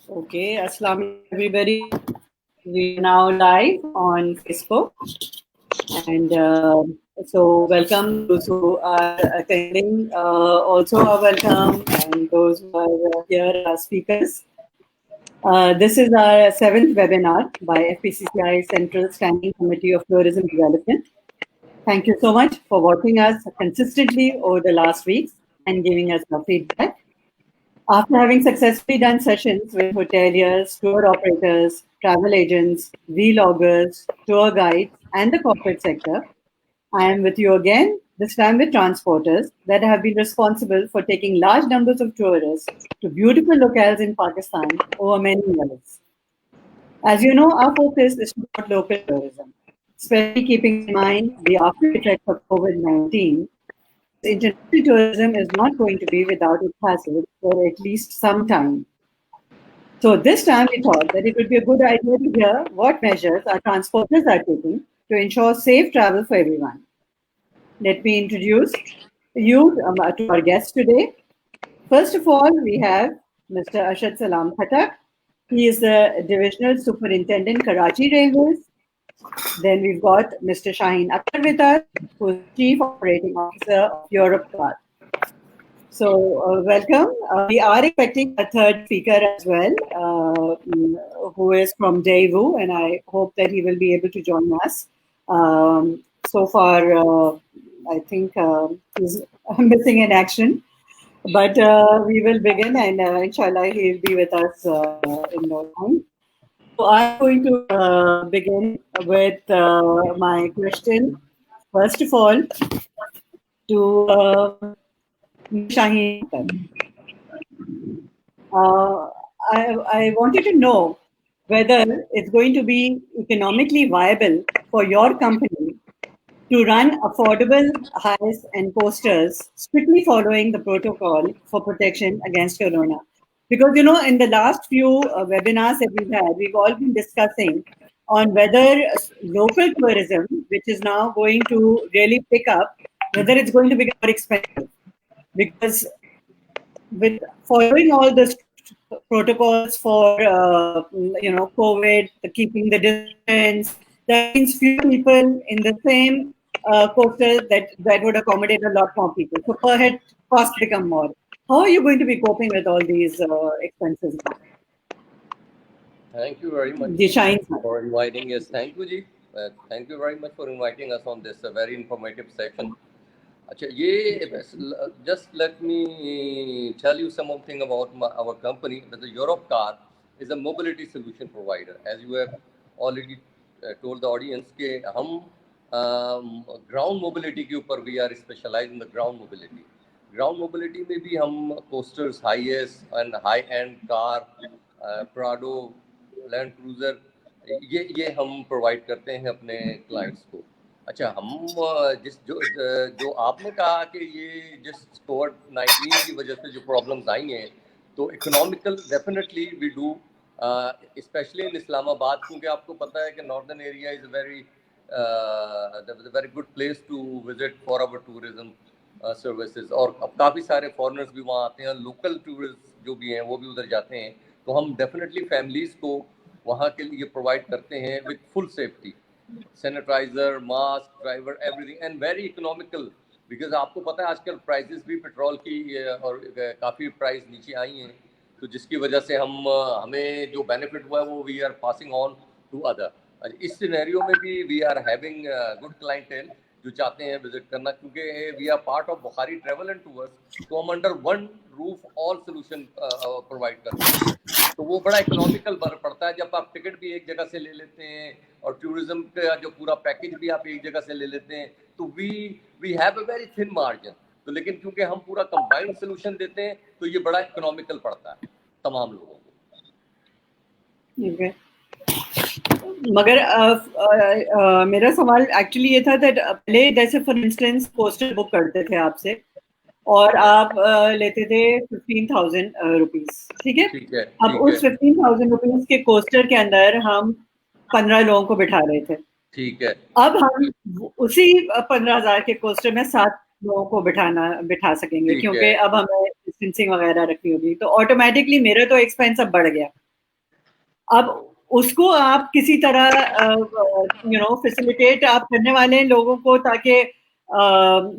Okay, Assalamu everybody. We are now live on Facebook, and so welcome those who are attending. Also, are welcome, and those who are here as speakers. This is our seventh webinar by FPCCI Central Standing Committee of Tourism Development. Thank you so much for watching us consistently over the last weeks and giving us your feedback. After having successfully done sessions with hoteliers, tour operators, travel agents, vloggers, tour guides, and the corporate sector, I am with you again, this time with transporters that have been responsible for taking large numbers of tourists to beautiful locales in Pakistan over many years. As you know, our focus is to promote local tourism, especially keeping in mind the after effects of COVID-19. International tourism is not going to be without its hazards for at least some time. So this time we thought that it would be a good idea to hear what measures our transporters are taking to ensure safe travel for everyone. Let me introduce you to our guest today. First of all, we have Mr. Arshad Salam Khattak. He is the Divisional Superintendent, Karachi Railways. Then we've got Mr. Shaheen Akhtar with us, who is Chief Operating Officer of Europe Car. So, welcome. We are expecting a third speaker as well, who is from Daewoo, and I hope that he will be able to join us. So far, I think he's missing in action, but we will begin, and inshallah, he'll be with us in no time. So, I'm going to begin with my question. First of all, to Shaheen. Uh, I wanted to know whether it's going to be economically viable for your company to run affordable highs and posters, strictly following the protocol for protection against corona. Because, you know, in the last few webinars that we've had, we've all been discussing on whether local tourism, which is now going to really pick up, whether it's going to become more expensive. Because with following all the protocols for COVID, keeping the distance, that means few people in the same coaster that would accommodate a lot more people. So per head cost become more. How are you going to be coping with all these expenses? Thank you very much Shaheen for inviting us. Thank you, Ji. Thank you very much for inviting us on this very informative session. Just let me tell you something about our company. That the Europe Car is a mobility solution provider. As you have already told the audience, कि हम ground mobility के ऊपर we are specialized in the ground mobility. Ground mobility में भी हम coasters, highest and high end car, Prado, Land Cruiser, ये हम provide करते हैं अपने क्लाइंट्स को. अच्छा, हम जो आपने कहा कि ये जिस कोविड-19 की वजह से जो प्रॉब्लम्स आई हैं, तो economical definitely we do, specially in Islamabad, क्योंकि आपको पता है कि northern area is very good place to visit for our tourism services. और अब काफ़ी सारे फॉरेनर्स भी वहाँ आते हैं, लोकल टूरिस्ट जो भी हैं वो भी उधर जाते हैं. तो हम डेफिनेटली फैमिलीज़ को वहाँ के लिए प्रोवाइड करते हैं with full safety, sanitiser, mask, driver, everything, and very economical. Because आपको पता है आजकल प्राइसेस भी पेट्रोल की और काफ़ी प्राइस नीचे आई हैं, तो जिसकी वजह से हमें जो बेनिफिट हुआ है वो we are passing on to other. इस सिनेरियो में भी we are having good clientele जो चाहते हैं विजिट करना, क्योंकि we are part of Bukhari travel and tours, तो हम under one roof all solution provide करते हैं. तो वो बड़ा इकोनॉमिकल पड़ता है जब आप टिकट भी एक जगह से ले लेते हैं और टूरिज्म का जो पूरा पैकेज भी आप एक जगह से ले लेते हैं, तो we have a very thin margin. तो लेकिन क्योंकि हम पूरा कंबाइंड सोल्यूशन देते हैं तो ये बड़ा इकोनॉमिकल पड़ता है तमाम लोगों को. मगर मेरा सवाल एक्चुअली ये था कि पहले जैसे फॉर इंस्टेंस पोस्टर बुक करते थे आपसे और आप लेते थे 15,000 रुपीज, ठीक है. अब उस 15,000 रुपीज के कोस्टर के अंदर हम 15 लोगों को बिठा रहे थे, ठीक है. अब हम उसी 15,000 के कोस्टर में 7 लोगों को बिठा सकेंगे, क्योंकि अब हमें डिस्टेंसिंग वगैरह रखनी होगी, तो ऑटोमेटिकली मेरा तो एक्सपेंस अब बढ़ गया। अब उसको आप किसी तरह फैसिलिटेट आप करने वाले हैं लोगों को, ताकि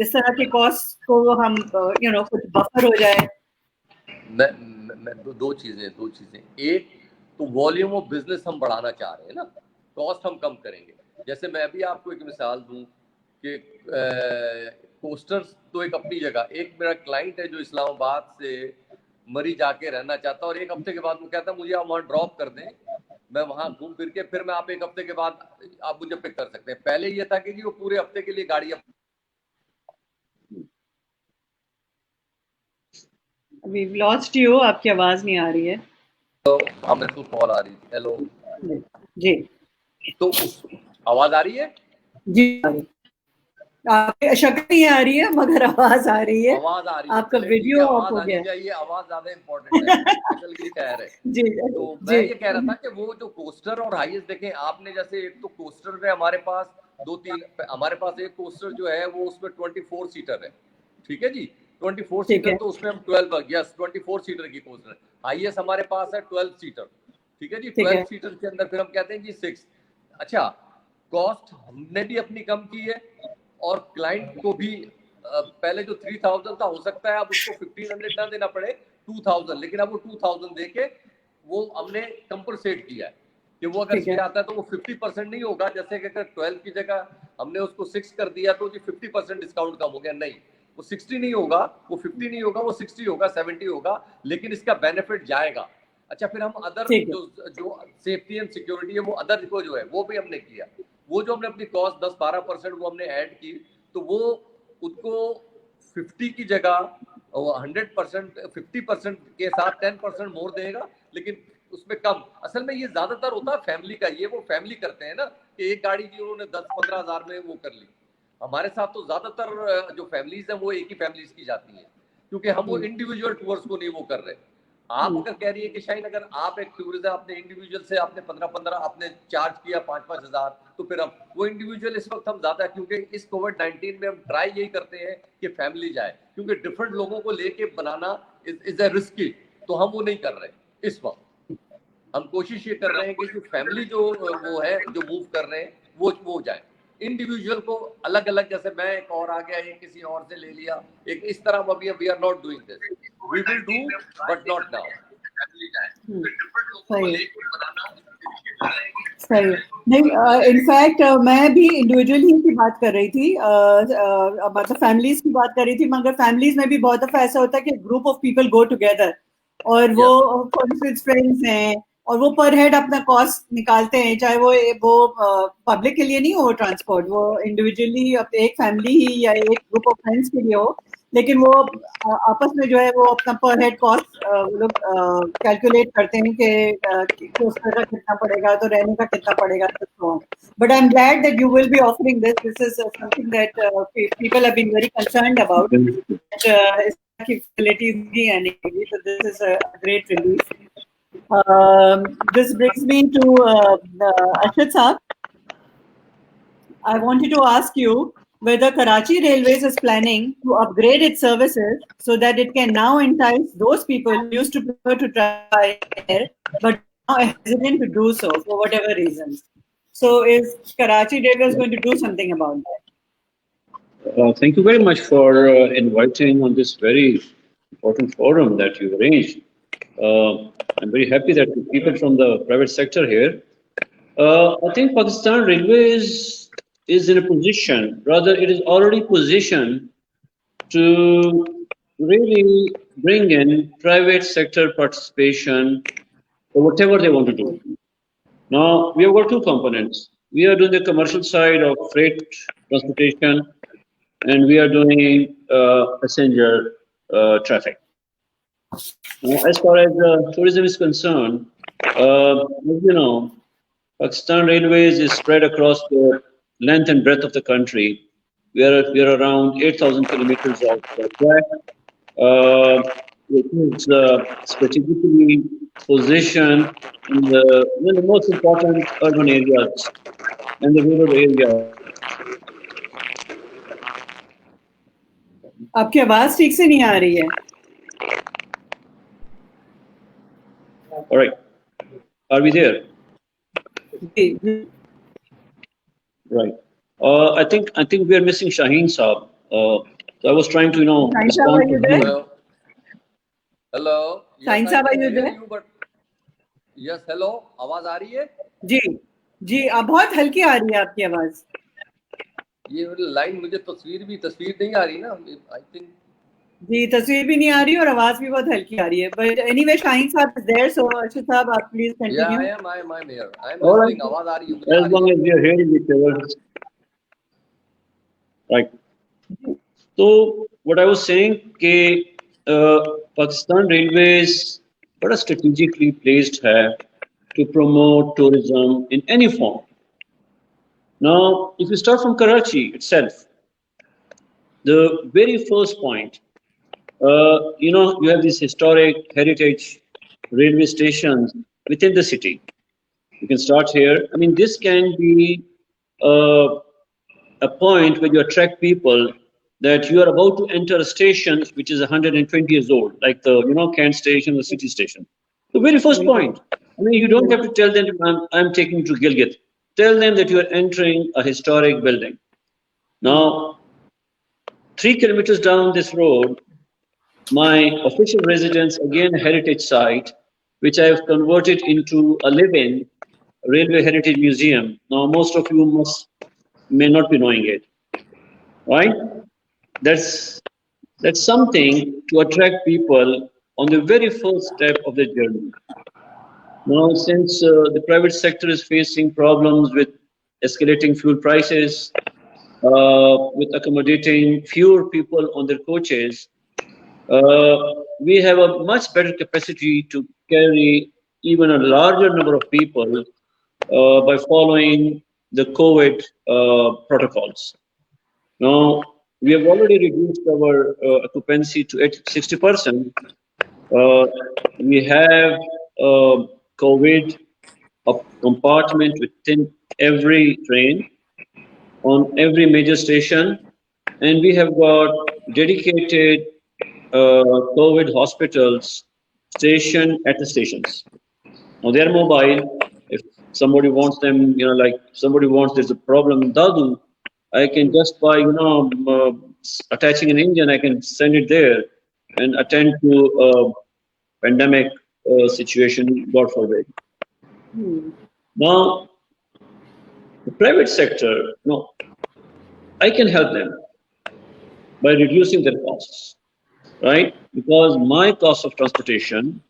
इस तरह के कॉस्ट को हम कुछ बफर हो जाए। मैं दो चीजें। एक तो वॉल्यूम ऑफ बिजनेस हम बढ़ाना चाह रहे हैं ना, कॉस्ट हम कम करेंगे। जैसे मैं अभी आपको एक मिसाल दूं कि कोस्टर्स तो एक अपनी जगह, एक मेरा क्लाइंट है जो इस्लामाबाद से मरी जाके रहना चाहता है, और एक हफ्ते के बाद वो कहता है मुझे आप वहाँ ड्रॉप कर दें, मैं वहाँ घूम फिर के फिर मैं आप एक हफ्ते के बाद आप मुझे पिक कर सकते हैं। पहले ये था कि जी वो पूरे हफ्ते के लिए गाड़ी We've lost you, आपकी आवाज नहीं आ रही है। हमें तो कॉल आ रही थी। हेलो जी, तो उस आवाज आ रही है जी, आपकी शक्ल नहीं आ रही है मगर आवाज आ रही है। आवाज आ रही है, आपका वीडियो ऑफ हो गया चाहिए, आवाज ज्यादा इंपॉर्टेंट है। चल ये खैर है। जी, तो मैं ये कह रहा था कि वो जो कोस्टर और हाईएस्ट देखें आपने, जैसे एक तो कोस्टर में हमारे पास हमारे पास एक कोस्टर जो है वो उसमें 24 सीटर है, ठीक है जी, 24 सीटर, तो उसमें हम 24 सीटर की कोस्टर है। हाईएस्ट हमारे पास है 12 सीटर, ठीक है जी। 12 सीटर के अंदर फिर हम कहते हैं जी 6। अच्छा, कॉस्ट हमने भी अपनी कम की है और क्लाइंट को भी पहले जो 3000 था, हो सकता है अब उसको 1500 ना देना पड़े, 2000, लेकिन अब वो 2000 देके वो हमने कंपनसेट किया है कि वो अगर ये आता है तो वो 50% नहीं होगा। जैसे कि अगर 12 की जगह हमने उसको 6 कर दिया तो जी 50% डिस्काउंट कम हो गया, नहीं, वो 60 नहीं होगा, वो 50 नहीं होगा, वो 60 होगा, 70 होगा, लेकिन इसका बेनिफिट जाएगा। अच्छा, फिर हम अदर जो सेफ्टी एंड सिक्योरिटी है वो अदर को जो है वो भी हमने किया। वो जो हमने अपनी कॉस्ट 10-12% वो हमने ऐड की, तो वो उनको 50 की जगह 100% 50% के साथ 10% मोर देगा, लेकिन उसमें कम। असल में ये ज्यादातर होता है फैमिली का, ये वो फैमिली करते हैं ना कि एक गाड़ी की उन्होंने 10-15 हज़ार में वो कर ली। हमारे साथ तो ज्यादातर जो फैमिलीज हैं वो एक ही फैमिलीज की जाती हैं, क्योंकि हम वो इंडिविजुअल टूर्स को नहीं वो कर रहे। आप अगर कह रही है कि शायद अगर आप एक टूरिस्ट है, आपने इंडिविजुअल से आपने 15-15 आपने चार्ज किया 5-5 हज़ार, तो फिर अब वो इंडिविजुअल इस वक्त हम ज्यादा, क्योंकि इस कोविड-19 में हम ट्राई यही करते हैं कि फैमिली जाए, क्योंकि डिफरेंट लोगों को लेके बनाना इज अ रिस्की, तो हम वो नहीं कर रहे इस वक्त। हम कोशिश ये कर रहे हैं कि जो फैमिली जो वो है जो मूव कर रहे हैं वो जाए। इंडिविजुअल को अलग अलग, जैसे मैं एक और आ गया, एक किसी और से ले लिया, एक इस तरह अभी we are not doing this, we will do but not now. सही नहीं, इनफैक्ट मैं भी इंडिविजुअली की बात कर रही थी, मतलब फैमिलीज की बात कर रही थी, मगर फैमिलीज में भी बहुत दफा ऐसा होता है कि group of people go together और वो फ्रेंड्स हैं और वो पर हेड अपना कॉस्ट निकालते हैं, चाहे वो पब्लिक के लिए नहीं हो ट्रांसपोर्ट, वो इंडिविजुअली एक फैमिली ही या एक ग्रुप ऑफ फ्रेंड्स के लिए हो, लेकिन वो आपस में जो है वो अपना पर हेड कॉस्ट वो लोग कैलकुलेट करते हैं कि उसका कितना पड़ेगा, तो रहने का कितना पड़ेगा, तो but I am glad that you will be offering this is something that people have been very concerned about, facilities so this is a great relief. This brings me to Ashit Saab. I wanted to ask you whether Karachi Railways is planning to upgrade its services so that it can now entice those people who used to prefer to travel there but now hesitant to do so for whatever reasons. So is Karachi Railways going to do something about that? Thank you very much for inviting on this very important forum that you arranged. I'm very happy that the people from the private sector here. I think Pakistan Railways is in a position, rather it is already positioned to really bring in private sector participation for whatever they want to do. Now, we have got two components. We are doing the commercial side of freight transportation, and we are doing passenger traffic. As far as tourism is concerned, as you know, Pakistan Railways is spread across the length and breadth of the country. We are around 8,000 kilometers of track, which is strategically positioned in the most important urban areas and the rural areas. आपकी आवाज ठीक से नहीं आ रही है। All right. Are we there? Right. I think we are missing Shaheen Saab. So I was trying to Shaheen Saab, respond are to you there? him. Hello. Yes, Shaheen I Saab, are can you hear there? you, but yes, hello. आवाज आ रही है? जी अब बहुत हल्की आ रही है आपकी आवाज. ये लाइन मुझे तस्वीर नहीं आ रही ना. I think. जी तस्वीर भी नहीं आ रही और आवाज भी बहुत हल्की आ रही है. But anyway, Shaheen Saab is there, so Arshad Saab, आप please continue. Yeah, I'm here. I'm All listening. right. आवाज आ रही है, मुझे आ As रही long है. as we are hearing each other. Right. So what I was saying, Pakistan Railways बड़ा strategically placed है to promote tourism in any form. Now, if you start from Karachi itself, the very first point, you have these historic heritage railway stations within the city. You can start here. I mean, this can be a point where you attract people that you are about to enter a station which is 120 years old, like the Kent station, the city station. The very first point. I mean, you don't have to tell them I'm taking you to Gilgit. Tell them that you are entering a historic building. Now, 3 kilometers down this road, my official residence, again a heritage site, which I have converted into a live-in railway heritage museum. Now, most of you may not be knowing it, right? That's something to attract people on the very first step of the journey. Now, since the private sector is facing problems with escalating fuel prices, with accommodating fewer people on their coaches, we have a much better capacity to carry even a larger number of people by following the COVID protocols. Now, we have already reduced our occupancy to 60%. We have COVID compartment within every train, on every major station, and we have got dedicated COVID hospitals stationed at the stations. Now they are mobile. If somebody wants them, like somebody wants, there's a problem in Dadu, I can just by attaching an engine, I can send it there and attend to a pandemic situation, God forbid. Now, the private sector, I can help them by reducing their costs, right? Because my cost of transportation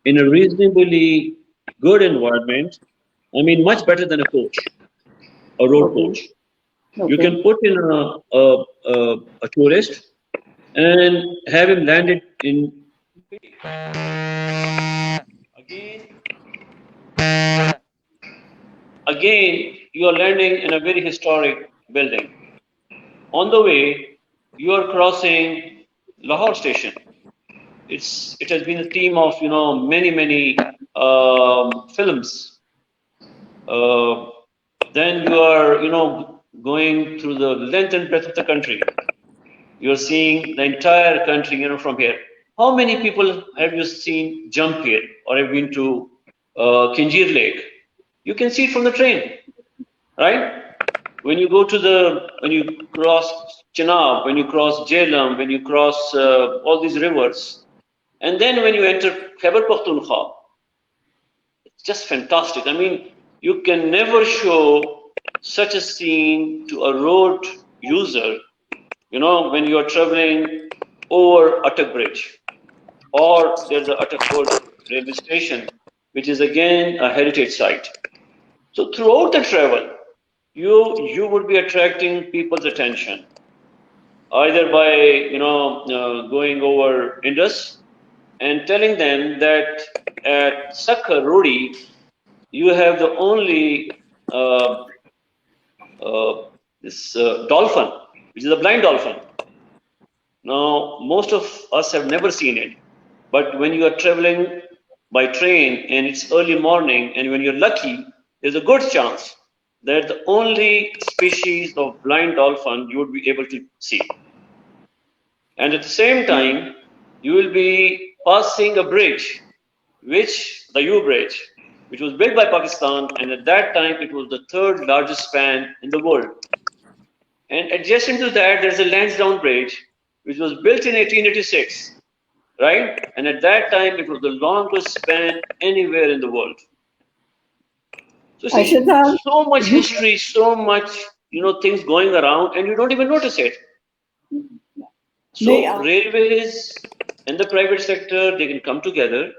in a reasonably good environment, I mean, much better than a coach, a road coach. You can put in a tourist and have him landed in. Again, you are landing in a very historic building. On the way, you are crossing Lahore station. It has been a theme of many films. Then you are going through the length and breadth of the country. You are seeing the entire country from here. How many people have you seen jump here or have been to Kinjir Lake? You can see it from the train, right? When you cross Chenab, when you cross Jhelum, when you cross all these rivers, and then when you enter Khyber Pakhtunkhwa, it's just fantastic. I mean, you can never show such a scene to a road user, when you are traveling over Attock Bridge, or there's a Attock Road railway station, which is again a heritage site. So throughout the travel, you would be attracting people's attention, either by going over Indus and telling them that at Sakhar Rodi you have the only dolphin, which is a blind dolphin. Now, most of us have never seen it, but when you are traveling by train and it's early morning, and when you're lucky, there's a good chance that the only species of blind dolphin you would be able to see. And at the same time, you will be passing a bridge which the U Bridge, which was built by Pakistan, and at that time it was the third largest span in the world. And adjacent to that, there's a Lansdowne Bridge, which was built in 1886, right? And at that time, it was the longest span anywhere in the world. So see, so much history, so much, things going around, and you don't even notice it. So railways and the private sector, they can come together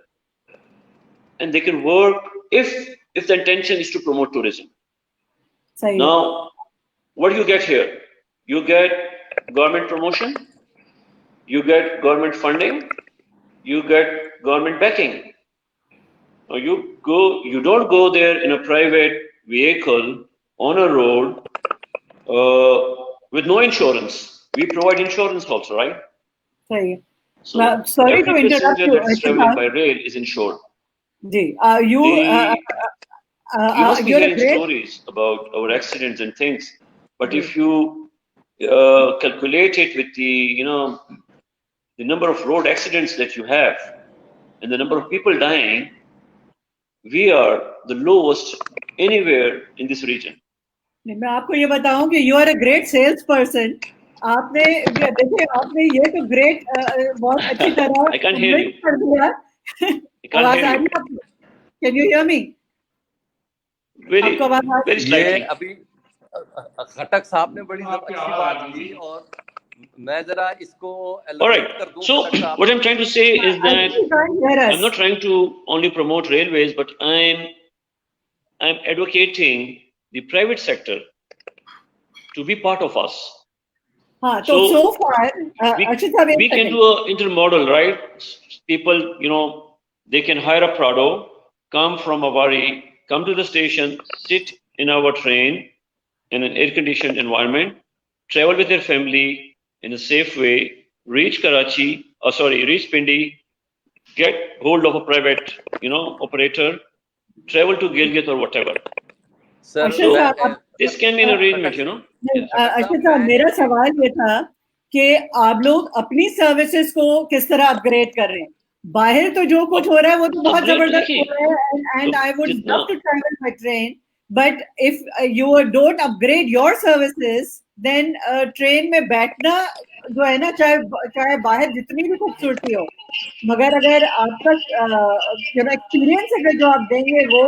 and they can work if the intention is to promote tourism. Now, what do you get here? You get government promotion, you get government funding, you get government backing. Now you don't go there in a private vehicle on a road with no insurance. We provide insurance also, right? Right. So sorry to interrupt you. That is traveling by rail is insured. You must be hearing stories about our accidents and things, but if you calculate it with the number of road accidents that you have and the number of people dying, we are the lowest anywhere in this region. मैं आपको ये बताऊं कि you are a great salesperson. आपने ये तो great बहुत अच्छी तरह I can't hear you. आवाज आ रही है? Can you hear me? Very slightly. अभी खटक साहब ने बड़ी अच्छी बात की और मैं जरा इसको elaborate कर दूं. So what I'm trying to say is that I'm not trying to only promote railways, but I'm advocating the private sector to be part of us. So far, we can do an intermodal, right? People, they can hire a Prado, come from Awari, come to the station, sit in our train in an air-conditioned environment, travel with their family in a safe way, reach Pindi, get hold of a private, operator, travel to Gilgit or whatever. Sir, this can be an arrangement, Ashit साहब, मेरा सवाल ये था कि आप लोग अपनी services को किस तरह अपग्रेड कर रहे हैं? बाहर तो जो कुछ हो रहा है वो तो बहुत जबरदस्त हो रहा है, and I would love to travel by train, but if you don't upgrade your services, then train में बैठना जो है ना, चाहे बाहर जितनी भी खूबसूरती हो, मगर अगर आपका एक्सपीरियंस अगर जो आप देंगे वो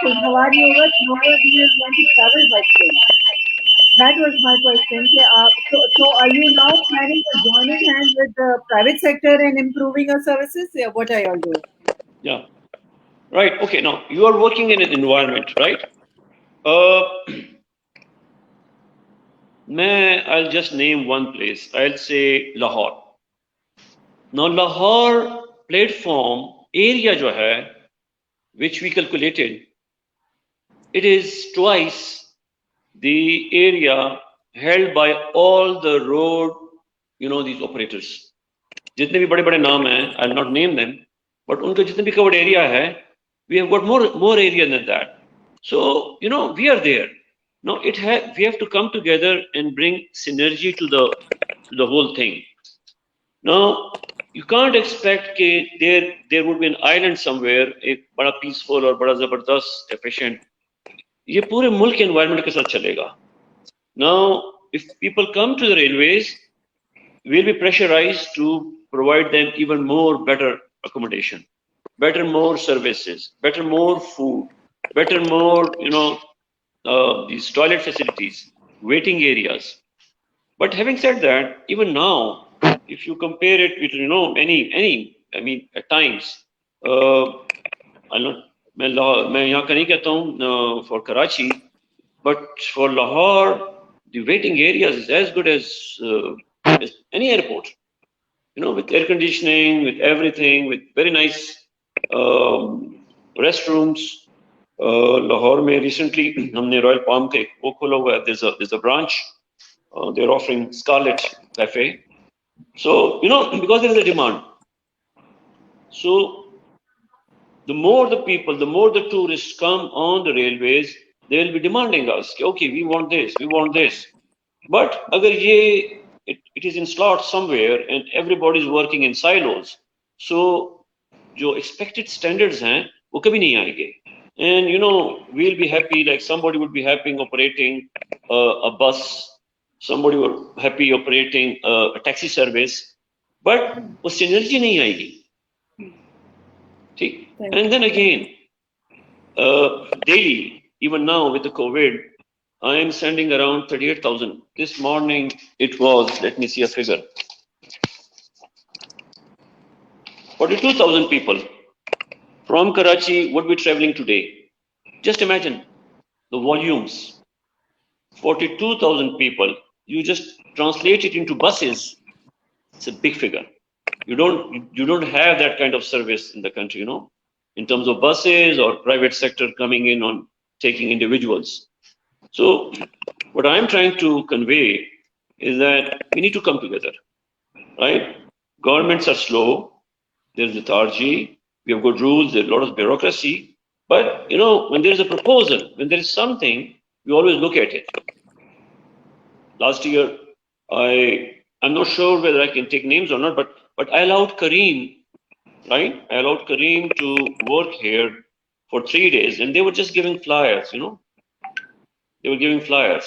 खुशगवार नहीं होगा, nobody is going to travel by train. That was my question. So are you now planning to join hands with the private sector in improving your services? Yeah, what are you all doing? Yeah. Right. Okay. Now you are working in an environment, right? I'll just name one place. I'll say Lahore. Now Lahore platform area जो है, which we calculated, it is twice the area held by all the road, these operators. जितने भी बड़े-बड़े नाम हैं, I'll not name them, but उनका जितने भी covered area है, we have got more area than that. So, we are there. Now we have to come together and bring synergy to the whole thing. Now you can't expect that there would be an island somewhere, एक बड़ा peaceful और बड़ा जबरदस्त efficient. ये पूरे मुल्क के environment के साथ चलेगा. Now if people come to the railways, we'll be pressurized to provide them even more better accommodation, better more services, better more food, better more these toilet facilities, waiting areas. But having said that, even now, if you compare it with at times, मैं यहाँ का नहीं कहता हूँ for Karachi, but for Lahore, the waiting areas is as good as any airport. With air conditioning, with everything, with very nice restrooms. Lahore में recently हमने Royal Palm के वो खोला हुआ है. There's a branch. They're offering Scarlet Cafe. So because there is a demand. So the more the people, the more the tourists come on the railways, they will be demanding us. Okay, we want this, we want this. But अगर it is in slots somewhere and everybody is working in silos, so जो expected standards हैं वो कभी नहीं आएंगे. And you know, we'll be happy, like somebody would be happy operating a bus, somebody would happy operating a taxi service, but वो synergy नहीं आएगी. ठीक? And then again, daily, even now with the COVID, I am sending around 38,000. This morning it was, let me see a figure, 42,000 people from Karachi would be traveling today. Just imagine the volumes. 42,000 people. You just translate it into buses. It's a big figure. You don't have that kind of service in the country, you know, in terms of buses or private sector coming in on taking individuals. So what I'm trying to convey is that we need to come together, right? Governments are slow. There's lethargy. We have good rules. There's a lot of bureaucracy. But, you know, when there's a proposal, when there is something, we always look at it. Last year, I'm not sure whether I can take names or not, but I allowed Kareem, right? I allowed Kareem to work here for 3 days, and they were just giving flyers, you know. They were giving flyers.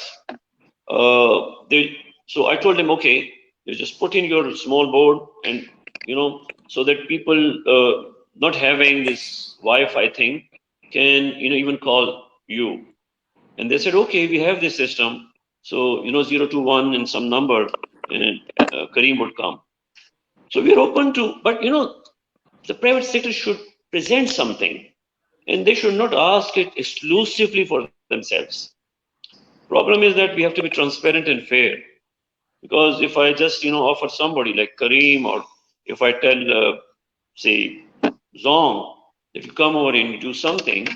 So I told them, okay, you just put in your small board, and you know, so that people not having this Wi-Fi thing can, you know, even call you. And they said, okay, we have this system. So, you know, 021 and some number, and Kareem would come. So we are open to, but you know, the private sector should present something, and they should not ask it exclusively for themselves. Problem is that we have to be transparent and fair, because if I just, you know, offer somebody like Kareem, or if I tell, say, Zong, if you come over and do something,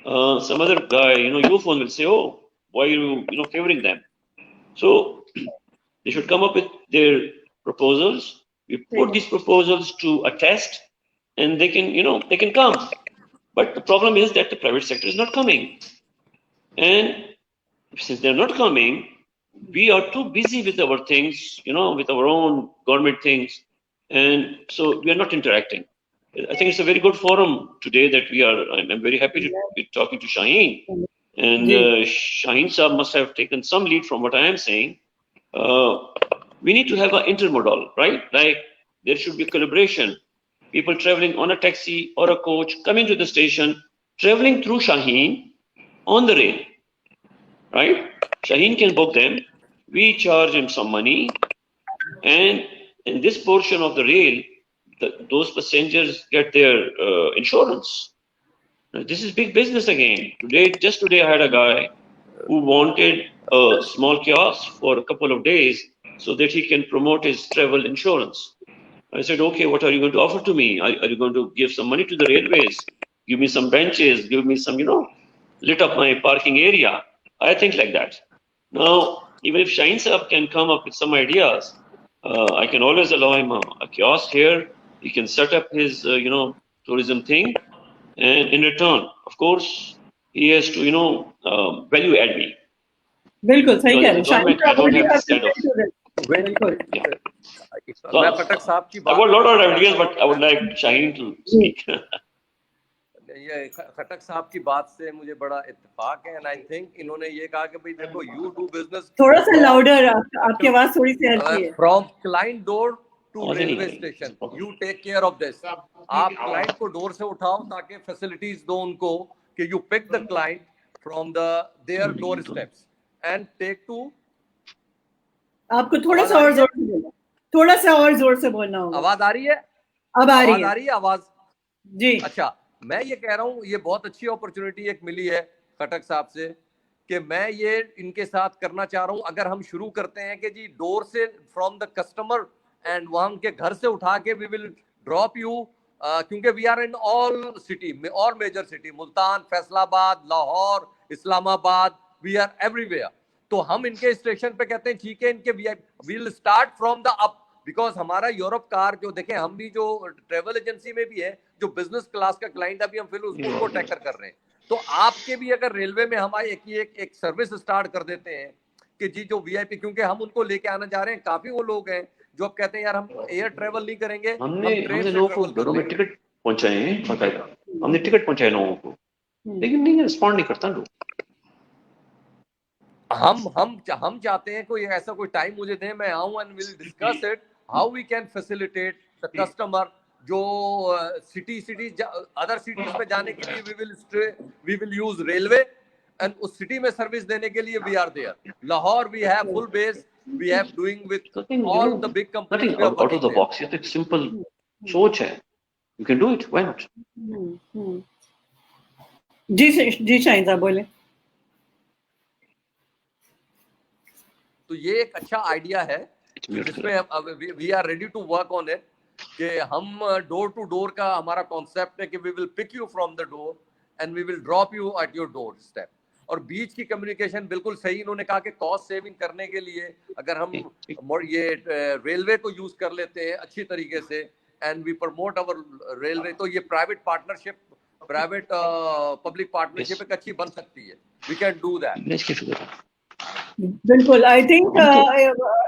some other guy, you know, your phone will say, oh, why are you, you know, favoring them? So they should come up with their proposals. We put these proposals to a test, and they can, you know, they can come. But the problem is that the private sector is not coming. And since they're not coming, we are too busy with our things, you know, with our own government things. And so we are not interacting. I think it's a very good forum today that we are. I'm very happy to be talking to Shaheen. And Shaheen Saab must have taken some lead from what I am saying. We need to have an intermodal, right? Like there should be collaboration. People traveling on a taxi or a coach coming to the station, traveling through Shaheen on the rail, right? Shaheen can book them. We charge him some money, and in this portion of the rail, those passengers get their insurance. Now, this is big business again. Just today, I had a guy who wanted a small kiosk for a couple of days so that he can promote his travel insurance. I said, okay, what are you going to offer to me? Are you going to give some money to the railways? Give me some benches, give me some, you know, lit up my parking area. I think like that. Now, even if Shaheen Saab can come up with some ideas, I can always allow him a kiosk here. He can set up his, you know, tourism thing. And in return, of course, he has to, you know, value add me. बिल्कुल सही कह रहे हैं Shahid I don't have this kind of. बिल्कुल So, I've got a lot of ideas, but I would like Shaheen to speak. ये खटक साहब की बात से मुझे बड़ा इत्तेफाक है, एंड आई थिंक इन्होंने ये कहा कि भाई देखो, यू डू बिजनेस थोड़ा सा लाउडर, आपकी आवाज थोड़ी सी हल्की है. From client door to railway station, you take care of this. आप क्लाइंट को डोर से उठाओ ताकि फैसिलिटीज दो उनको, कि you pick the client from the their door steps and take to. आपको थोड़ा सा और जोर से बोलना, थोड़ा सा और जोर से बोलना होगा. आवाज आ रही है? अब आ रही है आवाज जी. अच्छा, मैं ये कह रहा हूँ, ये बहुत अच्छी अपॉर्चुनिटी एक मिली है खटक साहब से, कि मैं ये इनके साथ करना चाह रहा हूँ. अगर हम शुरू करते हैं कि जी डोर से फ्रॉम द कस्टमर एंड वहां उनके घर से उठा के वी विल ड्रॉप यू, क्योंकि we are in all city में, all major city, Multan, Faisalabad, Lahore, Islamabad, we are everywhere. तो हम इनके स्टेशन पे कहते हैं ठीक है, इनके we will start from the up, because हमारा यूरोप कार जो देखें, हम भी जो ट्रेवल एजेंसी में भी है, जो बिजनेस क्लास का क्लाइंट अभी हम फिर उसको टैकल कर रहे हैं. तो आपके भी अगर रेलवे में हम एक सर्विस स्टार्ट कर देते हैं कि जी जो वीआईपी, क्योंकि हम उनको लेके आना चाह रहे हैं, काफी वो लोग हैं जो अब कहते हैं यार हम एयर ट्रेवल नहीं करेंगे, हमने लोगों को घरों में टिकट पहुंचाए हैं बाकायदा, हमने टिकट पहुंचाए लोगों को, लेकिन नहीं रिस्पॉन्ड नहीं करता लोग। हम चाहते हैं कोई ऐसा कोई टाइम मुझे दें, मैं आऊं and will discuss it how we can facilitate the customer जो सिटी अदर सिटीज में जाने के लिए we will use railway and उस सिटी में सर्विस देने के लिए we are there. Lahore we have full base, we have doing with all the big companies, we are out of the box, ये तो एक सिंपल सोच है, you can do it, why not. जी शाहीन साहब बोले। तो ये एक अच्छा आइडिया है जिसमें we are ready to work on it, कि हम डोर टू डोर का हमारा कॉन्सेप्ट है कि we will pick you from the door and we will drop you at your door step. और बीच की कम्युनिकेशन बिल्कुल सही, इन्होंने कहा कि कॉस्ट सेविंग करने के लिए अगर हम ये रेलवे को यूज कर लेते हैं अच्छी तरीके से and we promote our railway, तो ये private partnership, private public partnership एक अच्छी बन सकती है। We can do that. बिल्कुल, आई थिंक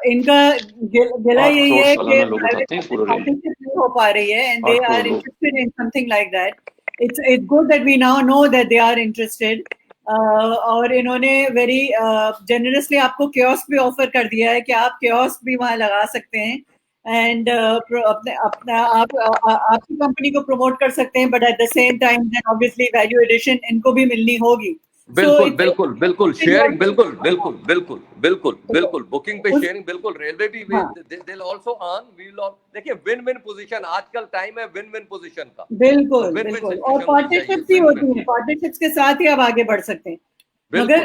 इनका गिला यही है कि पार्टनरशिप नहीं हो पा रही है and they are interested in something like that. It's good that we now know that they are interested. और इन्होंने वेरी जेनरसली आपको कियोस्क भी ऑफर कर दिया है कि आप कियोस्क भी वहाँ लगा सकते हैं एंड आपकी कंपनी को प्रमोट कर सकते हैं, but at the same time then obviously value addition इनको भी मिलनी होगी। बिल्कुल बिल्कुल बिल्कुल शेयरिंग, बिल्कुल बिल्कुल बिल्कुल बिल्कुल बिल्कुल बुकिंग पे शेयरिंग, बिल्कुल रेलवे भी they will also earn, we will. देखिए विन विन पोजीशन, आजकल टाइम है विन विन पोजीशन का। बिल्कुल बिल्कुल, और पार्टनरशिप्स ही होती हैं, पार्टनरशिप्स के साथ ही आप आगे बढ़ सकते हैं। मगर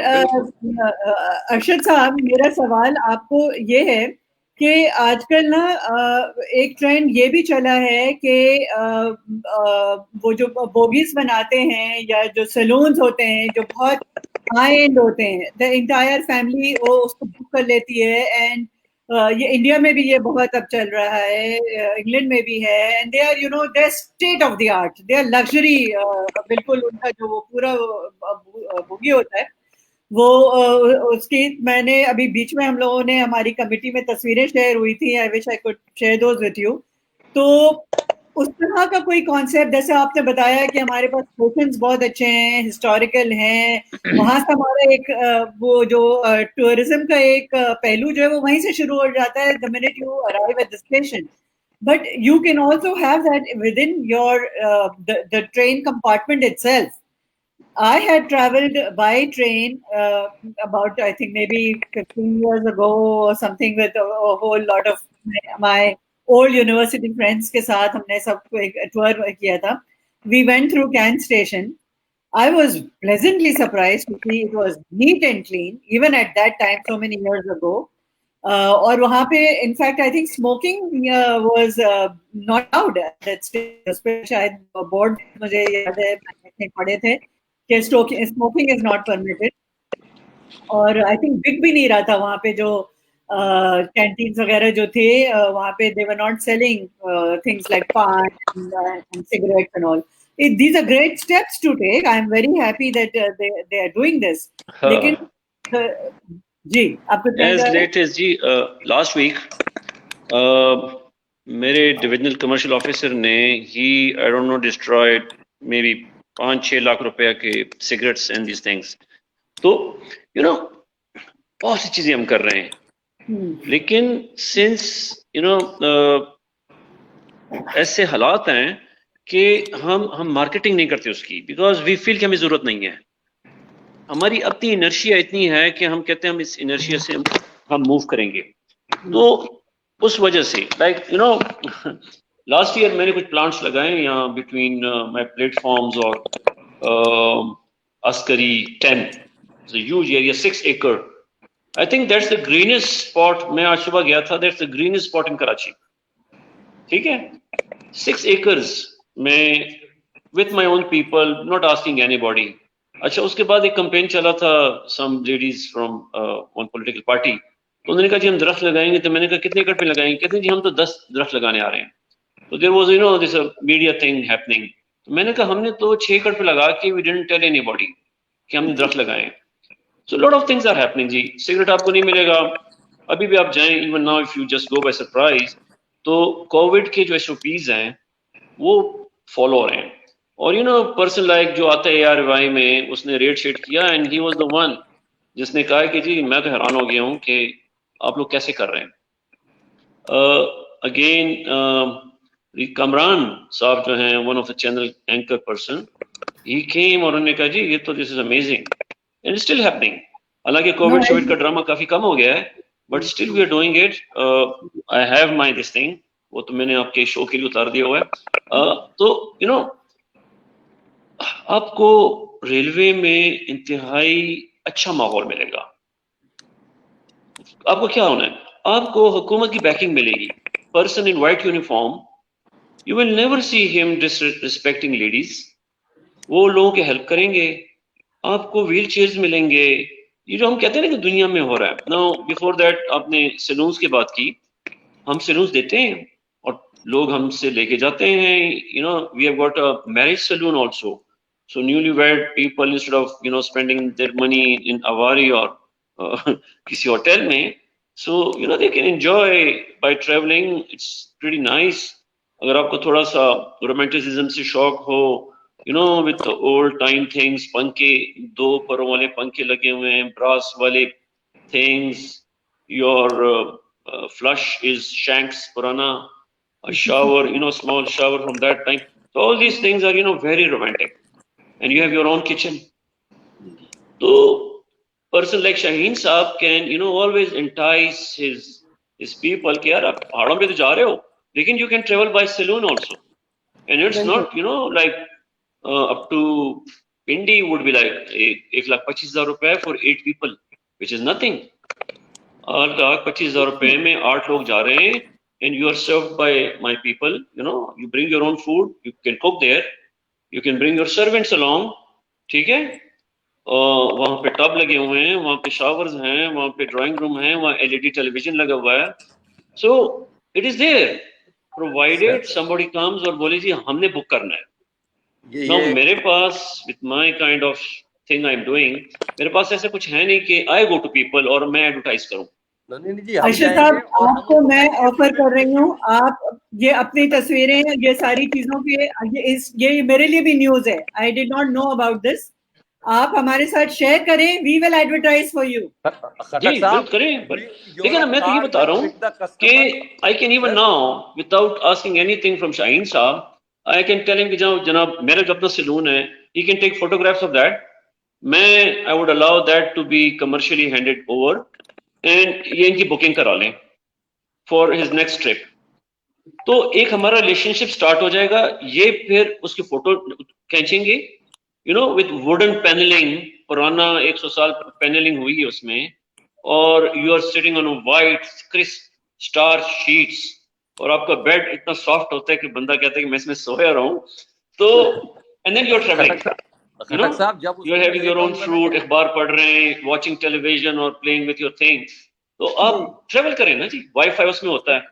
अरशद साहब, मेरा सवाल आपको ये है कि आजकल ना एक ट्रेंड ये भी चला है कि वो जो बोगीज बनाते हैं या जो सैलून्स होते हैं जो बहुत हाई एंड होते हैं, द इंटायर फैमिली वो उसको बुक कर लेती है एंड ये इंडिया में भी ये बहुत अब चल रहा है, इंग्लैंड में भी है, and they are they state of the art, they are luxury. बिल्कुल उनका जो वो पूरा बोगी होता है वो उसकी मैंने अभी बीच में हम लोगों ने हमारी कमेटी में तस्वीरें शेयर हुई थी, I wish I could share those with you. तो उस तरह का कोई कॉन्सेप्ट, जैसे आपने बताया कि हमारे पास स्टेशंस बहुत अच्छे हैं, हिस्टोरिकल हैं, वहां से हमारा एक वो जो टूरिज्म का एक पहलू जो है वो वहीं से शुरू हो जाता है the minute you arrive at the station, but you can also have that with in your the train compartment itself. I had traveled by train about, I think, maybe 15 years ago or something with a whole lot of my old university friends के साथ हमने सबको एक tour किया था. We went through Caen station. I was pleasantly surprised to see it was neat and clean, even at that time, so many years ago. और वहाँ पे, in fact, I think smoking was not allowed at that station. शायद board मुझे याद है मैंने पढ़े थे कि स्मोकिंग इज नॉट परमिटेड, और आई थिंक बिक भी नहीं रहा था वहाँ पे जो कैंटीन्स वगैरह जो थे वहाँ पे, they were not selling things like paan and cigarettes and all. These are great steps to take. I am very happy that they are doing this. लेकिन जी आपको as late as जी last week मेरे divisional commercial officer ने I don't know destroyed maybe 5-6 lakh रुपए के cigarettes and these things. तो बहुत सी चीजें हम कर रहे हैं, लेकिन सिंस ऐसे हालात हैं कि हम मार्केटिंग नहीं करते उसकी, बिकॉज वी फील कि हमें जरूरत नहीं है। हमारी अपनी इनर्शिया इतनी है कि हम कहते हैं हम इस इनर्शिया से हम मूव करेंगे। तो उस वजह से लास्ट ईयर मैंने कुछ प्लांट्स लगाए यहाँ बिटवीन माय प्लेटफॉर्म्स और अस्करी 10, ह्यूज एरिया 6 एकड़। I think that's the greenest spot. मैं आज सुबह गया था, that's the greenest spot in Karachi. ठीक है, 6 एकर्स में with my own people, not asking anybody. अच्छा, उसके बाद एक कैंपेन चला था some ladies from one political party, तो उन्होंने कहा जी हम दरख्त लगाएंगे। तो मैंने कहा कितने एकड़ पे लगाएंगे? कहते हैं जी हम तो 10 दरख्त लगाने आ रहे हैं। तो there was this media thing happening. तो मैंने कहा हमने तो 6 एकड़ पे लगा के वी डिडंट टेल एनीबॉडी कि हमने दरख्त लगाए। So lot of things are happening जी। सिगरेट आपको नहीं मिलेगा अभी भी, आप जाएं even now if you just go by surprise. तो कोविड के जो SOPs हैं वो फॉलो हो रहे हैं। और पर्सन लाइक जो आता है ARY में, उसने रेट शेट किया and he was the one जिसने कहा कि जी मैं तो हैरान हो गया हूँ कि आप लोग कैसे कर रहे हैं। अगेन कमरान साहब जो हैं, one of the channel anchor person, he came और उन्होंने कहा जी ये तो this is amazing and still happening. हालांकि कोविड शोविड का ड्रामा काफी कम हो गया है, but still we are doing it. I have my this thing, वो तो मैंने आपके शो के लिए उतार दिया हुआ है। तो आपको रेलवे में इंतहाई अच्छा माहौल मिलेगा। आपको क्या होना है, आपको हुकूमत की बैकिंग मिलेगी। Person in white uniform, you will never see him disrespecting ladies. वो लोगों के हेल्प करेंगे, आपको व्हील चेयर्स मिलेंगे। ये जो हम कहते हैं ना कि दुनिया में हो रहा है। नाउ बिफोर दैट आपने सैलून्स की बात की, हम सैलून्स देते हैं और लोग हमसे लेके जाते हैं। We have got a marriage saloon also. So newlywed people, instead of spending their money in Avari or किसी होटल में, so they can enjoy by traveling. It's pretty nice. अगर आपको थोड़ा सा रोमांटिसिज्म से शौक हो, with the old time things, पंखे, 2 परों वाले पंखे लगे हुए हैं, brass वाले things, your flush is Shanks पुराना, a shower, small shower from that time. So all these things are very romantic. And you have your own kitchen. So person like Shaheen Saab can always entice his people कि यार आप पहाड़ों पे तो जा रहे हो, लेकिन you can travel by saloon also, and it's not like up to Pindi would be like 1,25,000 रुपए for 8 people, which is nothing. 1,25,000 रुपए में 8 लोग जा रहे हैं, and you are served by my people. You bring your own food, you can cook there. You can bring your servants along, ठीक है। वहाँ पे टब लगे हुए हैं, वहाँ पे शावर्स हैं, वहाँ पे ड्राइंग रूम है, वहाँ LED टेलीविजन लगा हुआ है। So it is there, provided somebody comes और बोले जी हमने बुक करना है। Now मेरे पास with my kind of thing I'm doing, मेरे पास ऐसा कुछ है नहीं कि I go to people और मैं एडवर्टाइज करूँ। अर्शद साहब, आपको मैं ऑफर कर रही हूँ, आप ये अपनी तस्वीरें, ये सारी चीजों के ये मेरे लिए भी न्यूज है। I did not know about this. आप हमारे साथ शेयर करें, we will advertise for you. जी बिल्कुल करें। लेकिन मैं तो ये बता रहा हूँ कि I can even now without asking anything from Shaheen साहब, आई कैन टेल हिम कि जनाब मेरा जो अपना सैलून है, he can take photographs of that. मैं I would allow that to be commercially handed over and ये इनकी बुकिंग करा लें फॉर हिज नेक्स्ट ट्रिप। तो एक हमारा रिलेशनशिप स्टार्ट हो जाएगा। ये फिर उसकी फोटो खींचेंगे विद वुडन पैनलिंग, पुराना 100 साल पैनलिंग हुई है उसमें, और you are sitting on white crisp star sheets, और आपका बेड इतना सॉफ्ट होता है कि बंदा कहता है कि मैं इसमें सोया रहा हूँ। तो and then you are travelling, you are having your own fruit, अखबार पढ़ रहे हैं, watching television और playing with your things। तो आप ट्रेवल करें ना जी, वाईफाई उसमें होता है।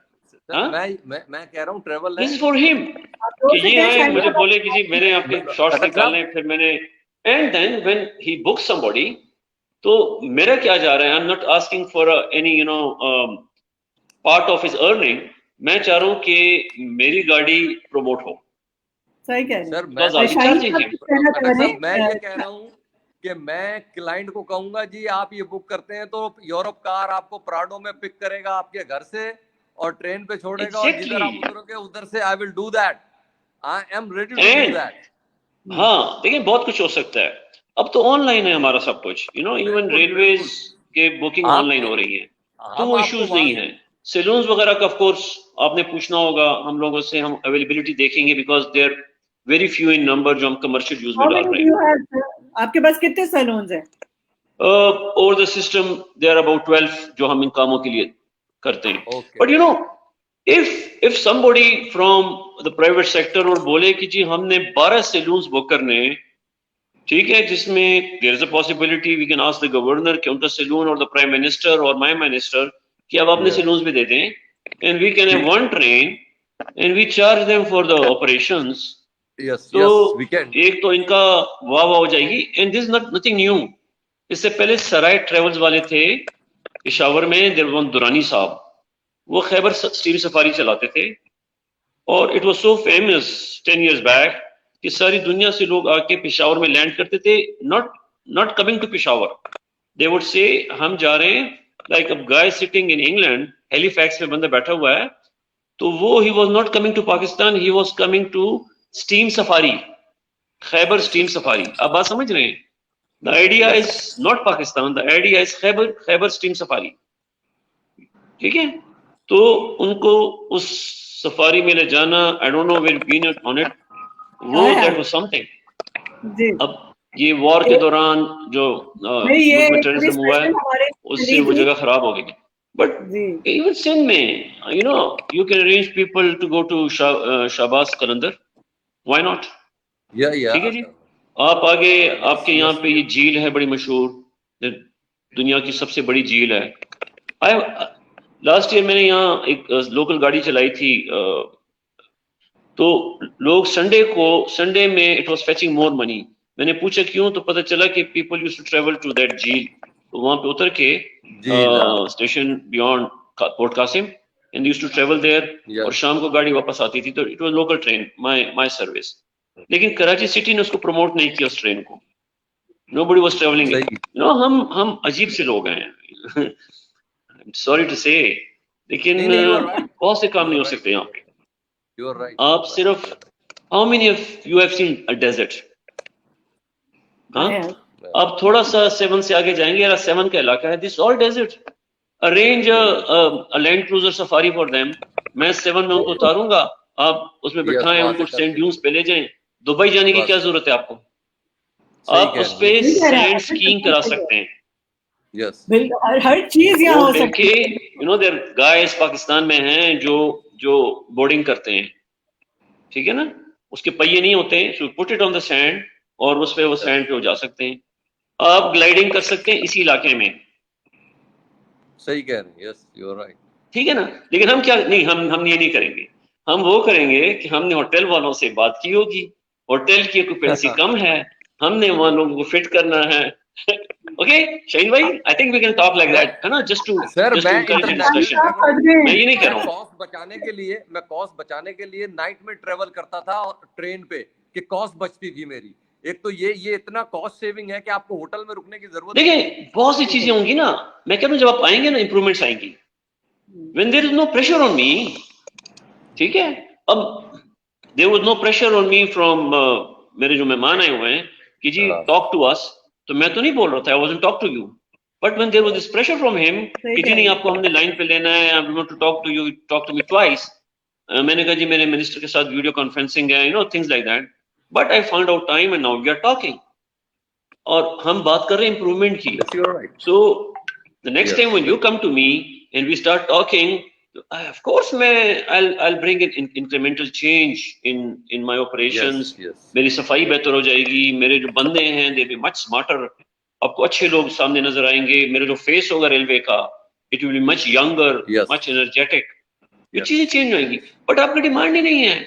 मैं कह रहा हूँ travel this is for him कि ये आए मुझे बोले कि जी मैंने आपके शॉर्ट्स निकालने, फिर मैंने and then when he book somebody, तो मेरा क्या जा रहा है, I am not asking for any part of his earning. मैं चाह रहा हूँ कि मेरी गाड़ी प्रमोट हो। सही कह रहे हैं सर, मैं ये कह रहा हूँ कि मैं क्लाइंट को कहूंगा जी आप ये बुक करते हैं तो यूरोप कार आपको प्राडो में पिक करेगा आपके घर से और ट्रेन पे छोड़ेगा, और जिधर आप उतरोगे उधर से I will do that, I am ready to do that. हाँ देखिए बहुत कुछ हो सकता है, अब तो ऑनलाइन है हमारा सब कुछ, इवन रेलवेज के बुकिंग ऑनलाइन हो रही है, तो वो इश्यूज नहीं है। सैलून्स वगैरह का ऑफ कोर्स आपने पूछना होगा हम लोगों से, हम अवेलेबिलिटी देखेंगे because there very few in number जो हम कमर्शियल यूज में डाल रहे हैं। आपके पास कितने सैलून्स हैं? Over the system there about 12 जो हम इन कामों के लिए करते हैं। But if somebody from the private sector और बोले कि जी हमने 12 सैलून्स बुक करने हैं, ठीक है, जिसमें there is a possibility we can ask the governor कि उनका सैलून और the prime minister और my minister कि अब अपने सैलून्स भी दे दें, and we can have one train and we charge them for the operations। तो एक तो इनका वाह वाह हो जाएगी, and this not nothing new. इससे पहले सराय ट्रेवल्स वाले थे पेशावर में, देवबंद दुरानी साहब, वो खैबर स्टीम सफारी चलाते थे और it was so famous 10 years back कि सारी दुनिया से लोग आके पेशावर में लैंड करते थे, not coming to Peshawar, they would say हम जा रहे हैं, like a guy sitting in England, Halifax में बंदा बैठा हुआ है, तो वो he was not coming to Pakistan, he was coming to steam safari, Khyber steam safari. आप बात समझ रहे हैं? The idea is not Pakistan, the idea is Khyber steam safari, ठीक है? तो उनको उस सफारी में ले जाना, I don't know where been on it, वो दैट वाज समथिंग। जी अब ये वॉर के दौरान जो नहीं, ये मुल्क में टेररिज्म हुआ है, हमारे उससे वो जगह खराब हो गई। बट जी even Sindh में, you know, you can arrange people to go to Shahbaz Qalandar. Why not? ठीक है जी। आप आगे, आपके यहाँ पे ये झील है बड़ी मशहूर, दुनिया की सबसे बड़ी झील है। लास्ट ईयर मैंने यहाँ एक लोकल गाड़ी चलाई थी, तो लोग संडे में it was fetching more money. मैंने पूछा क्यों, तो पता चला कि people used to travel to that झील, तो वहां पे उतर के station beyond port Qasim and used to travel there, और शाम को गाड़ी वापस आती थी। तो it was local train, my service. लेकिन कराची सिटी ने उसको प्रमोट नहीं किया, उस ट्रेन को, nobody was travelling. You know, हम अजीब से लोग हैं, सॉरी टू से, लेकिन बहुत से काम नहीं हो सकते यहाँ पे। आप सिर्फ, how many of you have seen a desert? हाँ, अब थोड़ा सा 7 से आगे जाएंगे, यार 7 का इलाका है, this all desert. Arrange a land cruiser safari for them, मैं 7 में उनको उतारूंगा, आप उसमें बिठाएं, उनको सेंट ड्यून्स पे ले जाएं। दुबई जाने की क्या जरूरत है आपको? आप उस पे सैंड स्कीइंग करा सकते हैं। यस, हर चीज यहाँ हो सकती है। You know, there guys Pakistan में हैं जो बोर्डिंग करते हैं, ठीक है ना, उसके पहिए नहीं होते, so put it on the sand, और उस पे वो सैंड पे हो जा सकते हैं। आप ग्लाइडिंग कर सकते हैं इसी इलाके में। सही कह रहे हैं, यस यू आर राइट, ठीक है ना। लेकिन हम क्या नहीं, हम ये नहीं करेंगे। हम वो करेंगे कि हमने होटल वालों से बात की होगी, होटल की ऑक्यूपेंसी कम है, हमने वहां लोगों को फिट करना है। ओके शाहीन भाई, I think we can talk like that, है ना, जस्ट टू एनकरेज डिस्कशन। मैं ये नहीं कह रहा हूँ, कॉस्ट बचाने के लिए नाइट में ट्रेवल करता था ट्रेन पे कि कॉस्ट बचती थी मेरी। एक तो ये इतना कॉस्ट सेविंग है कि आपको होटल में रुकने की जरूरत नहीं। देखिए बहुत सी चीजें होंगी ना, मैं कह रहा हूँ जब आप आएंगे ना, इंप्रूवमेंट्स आएंगी, when there is no pressure on me, ठीक है। अब there was no pressure on me from मेरे जो मेहमान आए हुए हैं कि जी टॉक टू अस, तो मैं तो नहीं बोल रहा था, I wasn't talk to you, but when there was this pressure from him कि जी नहीं आपको हमने लाइन पे लेना है, I want to talk to you, talk to me twice, मैंने कहा जी मेरे मिनिस्टर के साथ वीडियो कॉन्फ्रेंसिंग है, you know, things like that, but I found out time and now we are talking, और हम बात कर रहे हैं इंप्रूवमेंट की। So the next time when you come to me and we start talking, of course I'll bring in incremental change in my operations. yes. मेरी सफाई बेहतर हो जाएगी, मेरे जो बंदे हैं they will be much smarter, आपको अच्छे लोग सामने नजर आएंगे, मेरा जो फेस होगा रेलवे का it will be much younger, much energetic, ये चीजें चेंज होंगी। बट आपकी डिमांड ही नहीं है,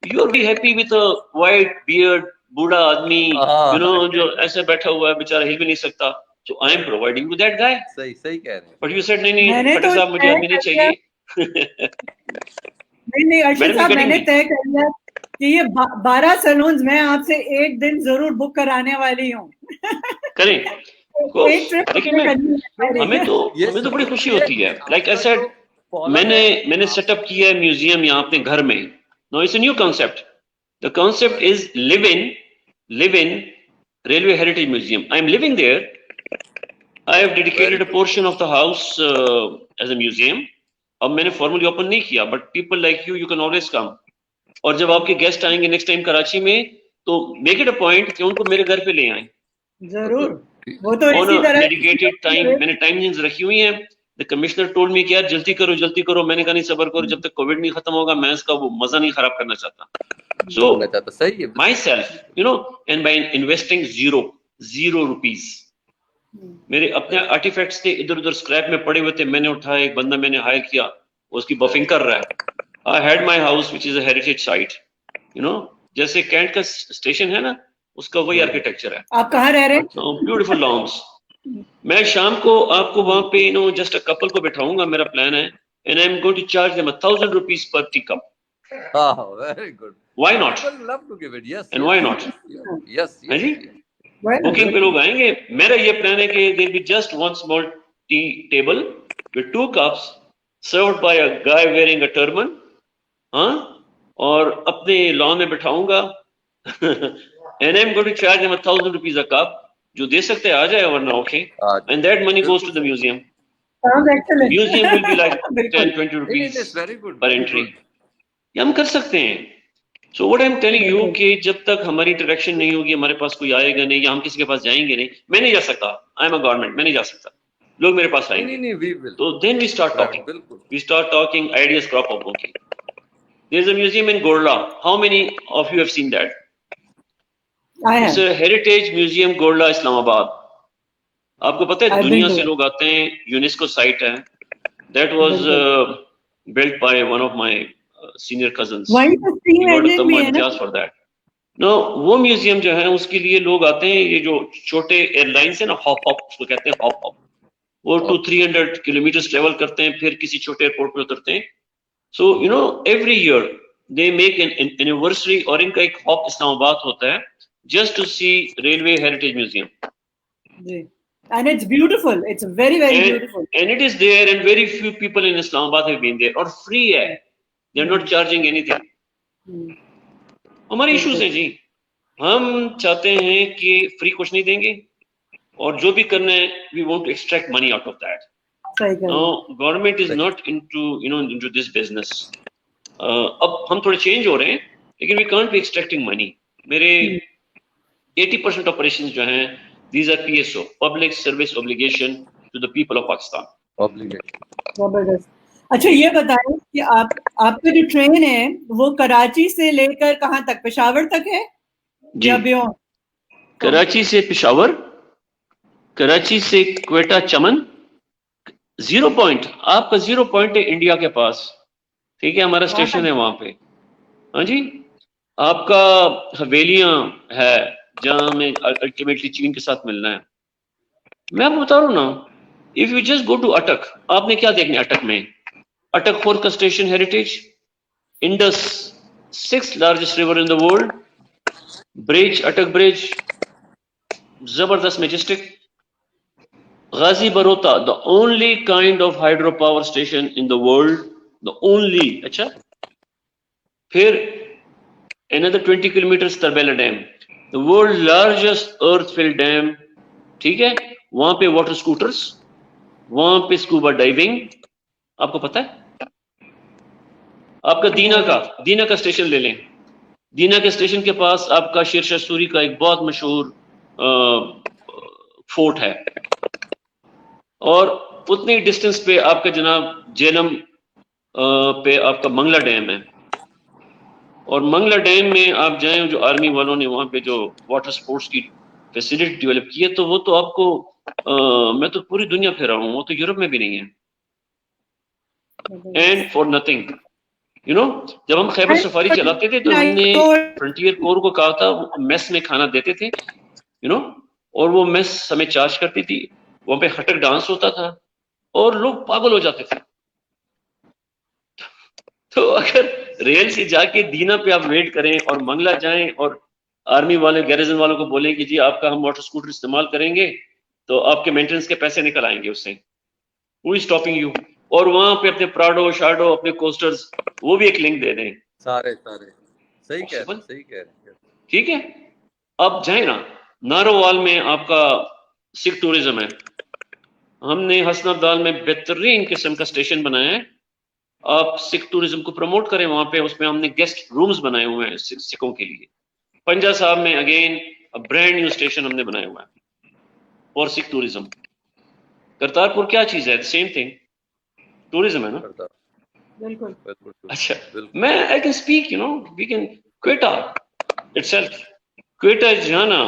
you are very happy with a white beard बूढ़ा आदमी, you know, जो ऐसे बैठा हुआ है बेचारा, हिल भी नहीं सकता, so I am providing you that guy। सही कह रहे हैं। but you said नहीं खट्टर साहब मुझे आदमी नहीं चाहिए। नहीं अर्शद साहब, मैंने तय कर लिया कि ये 12 सैलून्स मैं आपसे एक दिन जरूर बुक कराने वाली हूँ। करें हमें तो बड़ी खुशी होती है। लाइक आई सेड, मैंने सेटअप किया है म्यूजियम यहाँ अपने घर में। No, it's a new concept. The concept is live in railway heritage museum. I am living there. I have dedicated a portion of the house as a museum. अब मैंने formally open नहीं किया, but people like you can always come. और जब आपके guest आएंगे next time Karachi में, तो मेक इट अ पॉइंट कि उनको मेरे घर पे ले आए जरूर। वो तो इसी तरह डेडिकेटेड टाइम, मैंने टाइमिंग्स रखी हुई हैं। द कमिश्नर टोल्ड मी कि यार जल्दी करो। मैंने कहा नहीं, सब्र करो, जब तक कोविड नहीं खत्म होगा मैं इसका वो मजा नहीं खराब करना चाहता। सो सही है, my self, you know, and by investing zero rupees, मेरे अपने आर्टिफैक्ट्स थे इधर उधर स्क्रैप में पड़े हुए थे, मैंने उठाया, एक बंदा मैंने हायर किया, उसकी बफिंग कर रहा है। I had my house which is a heritage site, you know, जैसे कैंट का स्टेशन है ना, उसका वही आर्किटेक्चर है। आप कहाँ रह रहे हैं? Beautiful lawns. मैं शाम को आपको वहां पे, you know, just a couple को बैठाऊंगा, मेरा प्लान है, and I am going to charge them 1000 rupees per tea cup. Very good. Why not? People love to give it. Yes. And why not? Yes. हाँ जी, Why not? Booking पे लोग आएंगे. मेरा ये प्लान है कि there will be just one small tea table with 2 cups served by a guy wearing a turban, हाँ, और अपने लॉन में बिठाऊंगा and I'm going to charge them 1,000 rupees a cup. जो दे सकते हैं आ जाए, वरना okay. And that money goes to the museum. Sounds excellent. Museum will be like बिल्कुल. 10-20 rupees It's very good. per entry. ये हम कर सकते हैं. So what I'm telling you कि जब तक हमारी इंटरेक्शन नहीं होगी, हमारे पास कोई आएगा नहीं, या हम किसी के पास जाएंगे नहीं, मैं नहीं जा सकता. I am a government, मैं नहीं जा सकता. लोग मेरे पास आएंगे. नहीं, we will. तो then we start talking. बिल्कुल. We start talking, ideas crop up. Okay. There's a museum in Gorla. How many of you have seen that? I It's have. a heritage museum, Gorla, Islamabad. आपको पता है I've been दुनिया to से it. लोग आते हैं, UNESCO site है. That was built by one of my senior cousins. वहीं पर He steam got a engine Tamil भी है ना? Imtiaz for that. No, वो म्यूजियम जो है उसके लिए लोग आते हैं. ये जो छोटे एयरलाइंस है ना, हॉप उसको कहते हैं, हॉप वो 200-300 किलोमीटर ट्रेवल करते हैं, फिर किसी छोटे एयरपोर्ट पे उतरते हैं. So you know, every year they make an anniversary, और इनका एक हॉप इस्लामाबाद होता है, just to see Railway Heritage Museum. जी. And it's beautiful. It's very, very beautiful. And it is there, and very few people in Islamabad have been there. और free है, they are not charging anything. हमारे issues हैं जी. हम चाहते हैं कि free कुछ नहीं देंगे, और जो भी करना है, we want to extract money out of that. सही कह रहे No, हैं. government is not into this business. अब हम थोड़े चेंज हो रहे हैं, लेकिन we can't be extracting money. मेरे 80% operations जो हैं, these are PSO, Public Service Obligation to the people of Pakistan. Obligation. जबरदस्त. अच्छा ये बताएं कि आपका जो ट्रेन है वो कराची से लेकर कहाँ तक, पेशावर तक है जी. या बियॉन्ड? कराची से पेशावर, कराची से क्वेटा चमन, 0 पॉइंट. आपका 0 पॉइंट है इंडिया के पास. ठीक है, हमारा स्टेशन है वहां पे. हाँ जी. आपका हवेलियां है जहां हमें अल्टीमेटली चीन के साथ मिलना है. मैं आपको बता रहा हूँ ना, if you just go to Attock, आपने क्या देखना है अटक में? अटक फोर का station heritage, Indus 6th largest river in the world, bridge, Attock bridge, जबरदस्त majestic. Ghazi Barotha, the only kind of hydro power station in the world, the only. अच्छा, फिर another 20 kilometers Tarbela dam, the world largest earth fill dam. ठीक है, वहां पे water scooters, वहां पे scuba diving. आपको पता है? आपका दीना का स्टेशन ले लें. दीना के स्टेशन के पास आपका शेरशाह सूरी का एक बहुत मशहूर फोर्ट है, और उतनी डिस्टेंस पे आपका जनाब जेलम पे आपका मंगला डैम है. और मंगला डैम में आप जाएं, जो आर्मी वालों ने वहां पे जो वाटर स्पोर्ट्स की फैसिलिटी डेवलप की है, तो वो तो आपको मैं तो पूरी दुनिया फिर रहा हूँ, वो तो यूरोप में भी नहीं है. And for nothing, you know, जब हम खैबर सफारी चलाते थे तो हमने फ्रंटियर कोर को कहा था वो मेस में खाना देते थे, यू नो, और वो मेस हमें चार्ज करती थी. वहां पे हटक डांस होता था और लोग पागल हो जाते थे. तो अगर रेल से जाके दीना पे आप वेट करें और मंगला जाएं और आर्मी वाले गैरिजन वालों को बोलें कि जी आपका हम वाटर स्कूटर इस्तेमाल करेंगे, तो आपके मेंटेनेंस के पैसे निकल आएंगे उससे. Who is stopping you? और वहां पे अपने प्राडो, शाडो, अपने कोस्टर्स, वो भी एक लिंक दे दें. सारे सही कह रहे हैं. ठीक है, अब जाए ना, नारोवाल में आपका सिख टूरिज्म है. हमने हसनअब्दाल में बेहतरीन किस्म का स्टेशन बनाया है. आप सिख टूरिज्म को प्रमोट करें वहां पे. उसमें हमने गेस्ट रूम्स बनाए हुए हैं सिखों के लिए. पंजा साहब में अगेन ब्रांड न्यू स्टेशन हमने बनाया हुआ है फॉर सिख टूरिज्म. करतारपुर क्या चीज है? सेम थिंग, टूरिज्म है ना. बिल्कुल. अच्छा, मैं I can speak, you know, we can. Quetta itself, Quetta जाना,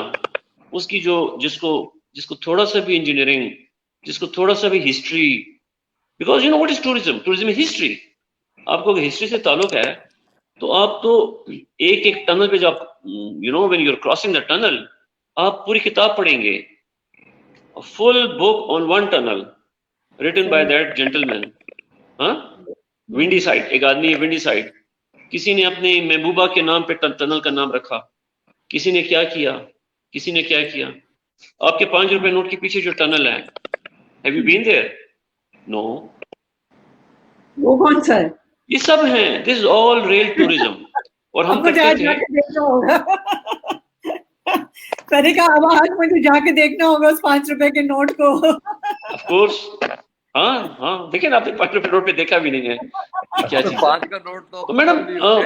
उसकी जो जिसको थोड़ा सा भी इंजीनियरिंग, जिसको थोड़ा सा भी history, because you know what is tourism? Tourism is history. आपको हिस्ट्री से ताल्लुक है तो आप तो एक टनल पे जब, you know, when you are crossing the tunnel, आप पूरी किताब पढ़ेंगे, full book on one tunnel written by that gentleman. हाँ, विंडी साइड, एक आदमी है विंडी साइड, किसी ने अपने महबूबा के नाम पे टनल का नाम रखा, किसी ने क्या किया, किसी ने क्या किया। आपके 5 रुपए नोट के पीछे जो टनल है, have you been there? No. वो कौन सा है? ये सब है, दिस ऑल रेल टूरिज्म। और हम आपको करते थे, जाके देखना होगा। मैंने कहा अब आज मुझे जाके देखना होगा उस 5 रुपए के नोट को। Of course. हाँ हाँ, देखिए ना, आपने 5 रुपए नोट पे देखा भी नहीं है क्या चीज है। 5 का नोट तो मैडम,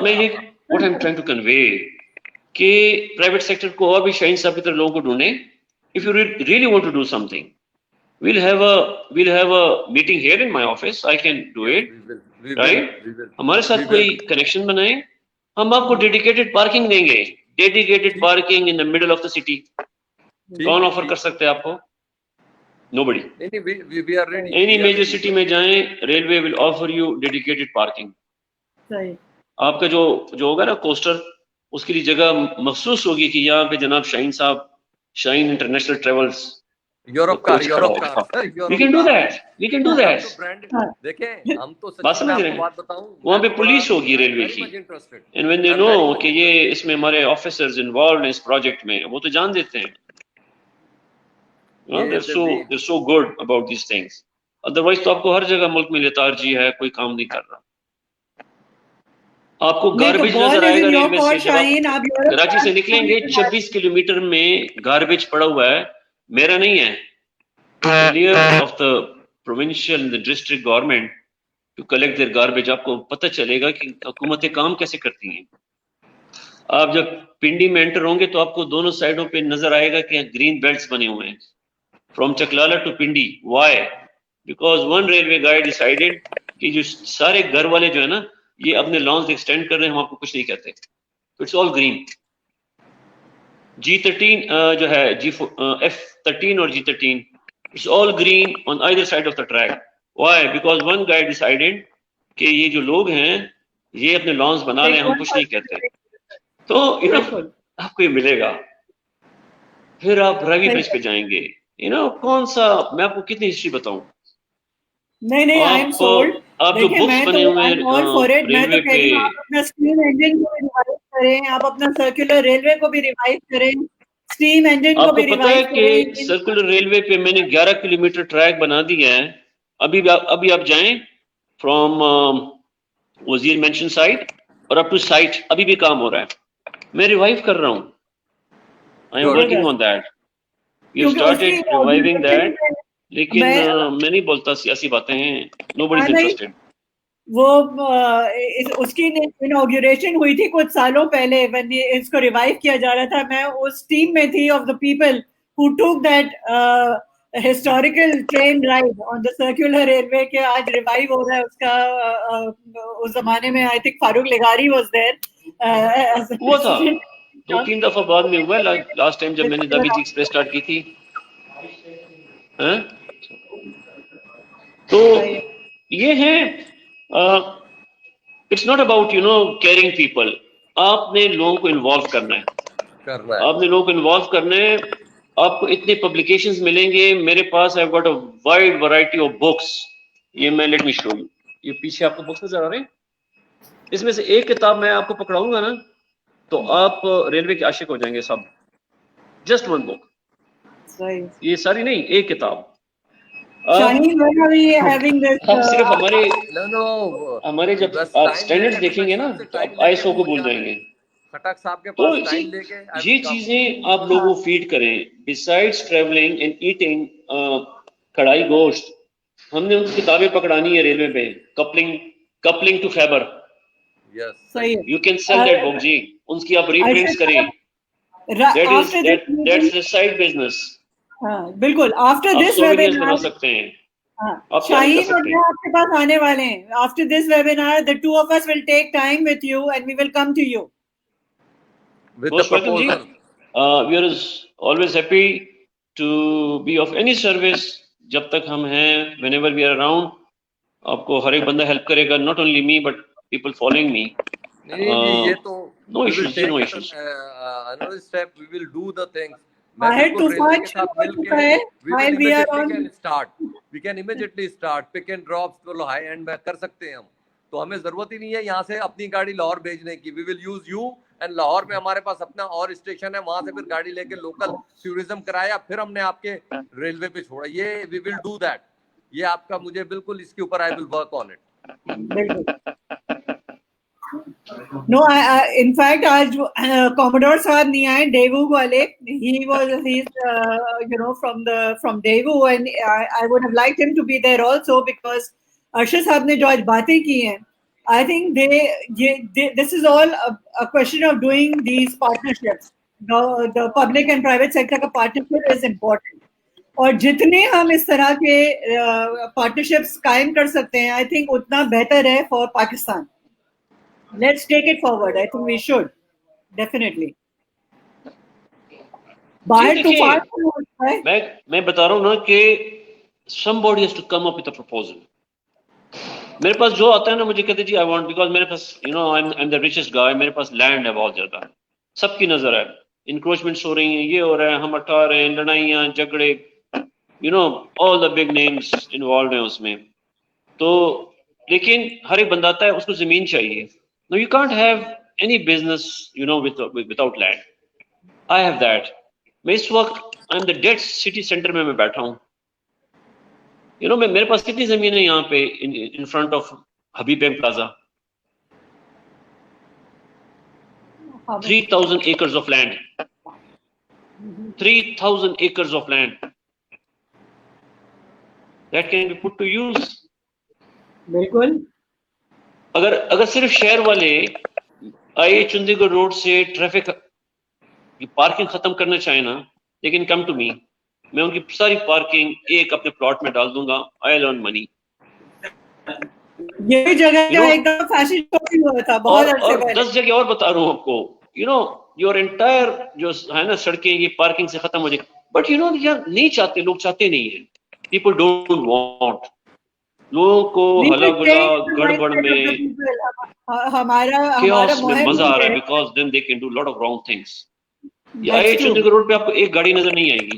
मैं ये what I am trying to convey कि प्राइवेट सेक्टर को और भी शाहीन साहब की तरह लोगों को ढूंढे। If you really want to do something, we'll have a meeting here in my office. I can do it, right? हमारे साथ कोई कनेक्शन बनाए, हम आपको डेडिकेटेड पार्किंग देंगे, dedicated parking in the middle of the city. कौन offer कर सकते हैं आपको? Nobody. we are ready. Any major city में जाएं, railway will offer you dedicated parking. सही। आपका जो होगा ना कोस्टर, उसके लिए जगह महसूस होगी कि यहाँ पे जनाब शाहीन साहब, शाहीन इंटरनेशनल ट्रेवल्स, यूरोप का we can do that, we can do that. देखें, हम तो बात समझ रहे हैं? बात बताऊं, वहाँ पे पुलिस होगी रेलवे की, and when they know कि ये इसमें हमारे ऑफिसर्स इन्वॉल्व हैं इस प्रोजेक्ट में, वो तो जान देते हैं। they're so good about these things. Otherwise तो आपको हर जगह मुल्क में लेतारजी है, कोई काम नहीं कर रहा। आपको गार्बेज नजर आएगा रेलवे से, जब आप कराची से निकलेंगे 26 किलोमीटर में गार्बेज पड़ा हुआ है, मेरा नहीं है, of the provincial the district government to collect their garbage. आपको पता चलेगा कि हुकूमतें काम कैसे करती हैं। आप जब पिंडी में एंटर होंगे तो आपको दोनों साइडों पे नजर आएगा कि ग्रीन बेल्ट्स बने हुए हैं from Chaklala to Pindi. Why? Because one railway guide decided कि जो सारे घर वाले जो है ना, ये अपने लॉन्स एक्सटेंड कर रहे हैं, हम आपको कुछ नहीं कहते। It's all green. G13 जो है F13 और G13, it's all green on either side of the track. Why? Because one guy decided कि ये जो लोग हैं ये अपने लॉन्स बना लें, हम कुछ नहीं कहते। तो आपको ये मिलेगा। फिर आप रावी ब्रिज पे जाएंगे, कौन सा, मैं आपको कितनी हिस्ट्री बताऊं। नहीं, आई एम सोल्ड। आप जो बुक्स बने हुए हैं रेलवे पे, आप अपना स्टीम इंजन को रिवाइव करें, आप अपना सर्कुलर रेलवे को भी रिवाइव करें, स्टीम इंजन को भी रिवाइव करें। आपको पता है कि सर्कुलर रेलवे पे मैंने 11 किलोमीटर ट्रैक बना दिया है। अभी आप जाएं फ्रॉम वजीर मेंशन साइट और अप टू साइट, अभी भी काम हो रहा है, मैं रिवाइव कर रहा हूं। I am working on that, we have started reviving that. लेकिन मैं नहीं बोलता सियासी बातें हैं, नोबडी इज इंटरेस्टेड। वो उसकी इनॉग्रेशन हुई थी कुछ सालों पहले, व्हेन इसको रिवाइव किया जा रहा था। मैं उस टीम में थी of the people who took that historical train ride on the circular railway के आज रिवाइव हो रहा है उसका। उस जमाने में आई थिंक फारूक लेगारी वाज देयर। हुआ था 2-3 दफा बाद में हुआ। लास्ट टाइम जब मैंने दाबी जी एक्सप्रेस स्टार्ट की थी, तो ये है, it's not about caring people. आपने लोगों को इन्वॉल्व करना है, आपने लोगों को इन्वॉल्व करना है। आपको इतने पब्लिकेशंस मिलेंगे मेरे पास। I have got a wide variety of books. ये मैं लेट मी शो यू, ये पीछे आपको बुक्स नजर आ रहे हैं, इसमें से एक किताब मैं आपको पकड़ाऊंगा ना तो आप रेलवे के आशिक हो जाएंगे सब। जस्ट वन बुक, ये सारी नहीं, एक किताब। हम सिर्फ हमारे जब आप स्टैंडर्ड्स देखेंगे ना तो आप ISO को भूल जाएंगे। खटक साहब के तो पास टाइम लेके ये चीजें आप लोगों को फीड करें। बिसाइड्स ट्रेवलिंग एंड ईटिंग कढ़ाई गोश्त, हमने उनकी किताबें पकड़ानी है रेलवे पे। Kipling to Faber, you can sell that book जी, उनकी आप रीप्रिंट्स करें। That's the side business. बिल्कुल। आफ्टर दिस वेबिनार बना सकते हैं। शाहीन और मैं आपके पास आने वाले हैं। After this webinar the two of us will take time with you and we will come to you with the proposal. We are always happy to be of any service जब तक हम हैं, whenever we are around। आपको हर एक बंदा help करेगा, not only me but people following me. नहीं, ये तो no issues. Another step, we will do the things. We can immediately start pick and drops, तो high end में कर सकते हैं हम। तो हमें जरूरत ही नहीं है यहाँ से अपनी गाड़ी लाहौर भेजने की. We will use you, and Lahore में हमारे पास अपना और स्टेशन है, वहां से फिर गाड़ी लेके लोकल टूरिज्म कराया, फिर हमने आपके रेलवे पे छोड़ा. ये वी विल डू दैट. ये आपका, मुझे बिल्कुल इसके ऊपर I will work on it. No, in fact, आज Commodore साहब नहीं आए, Daewoo वाले. He's from Daewoo, and I would have liked him to be there also, because Arshad साहब ने जो आज बातें की हैं, I think this is all a question of doing these partnerships. The public and private sector का partnership is important. और जितने हम इस तरह के partnerships कायम कर सकते हैं, I think उतना बेहतर है for Pakistan. Let's take it forward. I think we should definitely. बाहर तूफान होता है. मैं बता रहा हूँ ना कि somebody has to come up with a proposal. मेरे पास जो आता है ना, मुझे कहते जी I want, because मेरे पास I'm the richest guy, मेरे पास लैंड है बहुत ज्यादा, सबकी नजर है, इंक्रोचमेंट्स हो रही हैं, ये हो रहा है, हम हटा रहे हैं, लड़ाइयाँ झगड़े, all the big names involved हैं उसमें. तो लेकिन हर एक बंदा आता है, उसको जमीन चाहिए. No, you can't have any business, without land. I have that. मैं इस वक्त I'm the dead city center में मैं बैठा हूँ. मेरे पास कितनी जमीन है यहाँ पे in front of Habib Plaza. 3,000 acres of land. 3,000 acres of land. That can be put to use. बिल्कुल. अगर सिर्फ शहर वाले आए चंडीगढ़ रोड से ट्रैफिक पार्किंग खत्म करना चाहे ना, they can come to me. मैं उनकी सारी पार्किंग एक अपने प्लॉट में डाल दूंगा. I earn money. ये जगह का एकदम फैशन शो हुआ था बहुत अरसे पहले. 10 जगह और बता रहा हूँ आपको. your entire जो है ना सड़कें ये पार्किंग से खत्म हो जाए. बट यार नहीं चाहते, लोग चाहते नहीं है. People don't want. लोगों को हला गुला गड़बड़ में हमारा में मजा आ रहा है, because then they can do lot of wrong things. ये चंडीगढ़ रोड पे आपको एक गाड़ी नजर नहीं आएगी.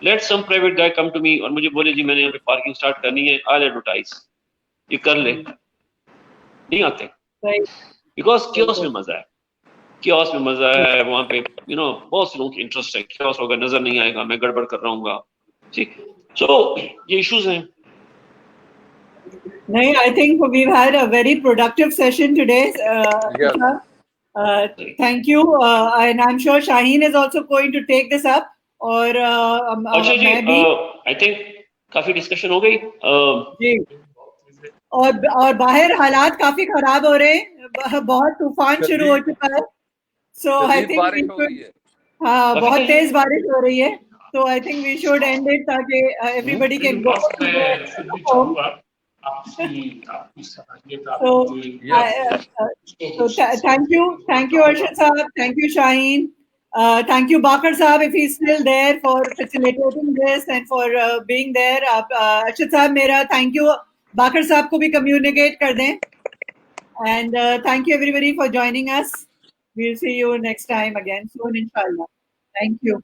Let some private guy come to me और मुझे बोले जी मैंने यहाँ पे पार्किंग स्टार्ट करनी है, I'll advertise. ये कर ले. नहीं आते because chaos में मजा है. chaos में मजा है. वहाँ पे बहुत से लोगों की इंटरेस्ट है. chaos होगा, नजर नहीं आएगा, मैं गड़बड़ कर रहा हूँ. ठीक. So ये इश्यूज हैं. No, I think we've had a very productive session today. Thank you, and I'm sure Shaheen is also going to take this up. और I think काफी डिस्कशन हो गई. जी. और बाहर हालात काफी खराब हो रहे हैं, बहुत तूफान शुरू हो चुका है. So I think हाँ, बहुत तेज बारिश हो रही है. So I think we should end it ताकि everybody can go home. So thank you Arshad Saab, thank you Shaheen, thank you Bakar Saab if he's still there for facilitating this and for being there. Arshad Saab मेरा thank you Bakar Saab को भी communicate कर दें. And thank you everybody for joining us. We'll see you next time again soon inshallah. Thank you.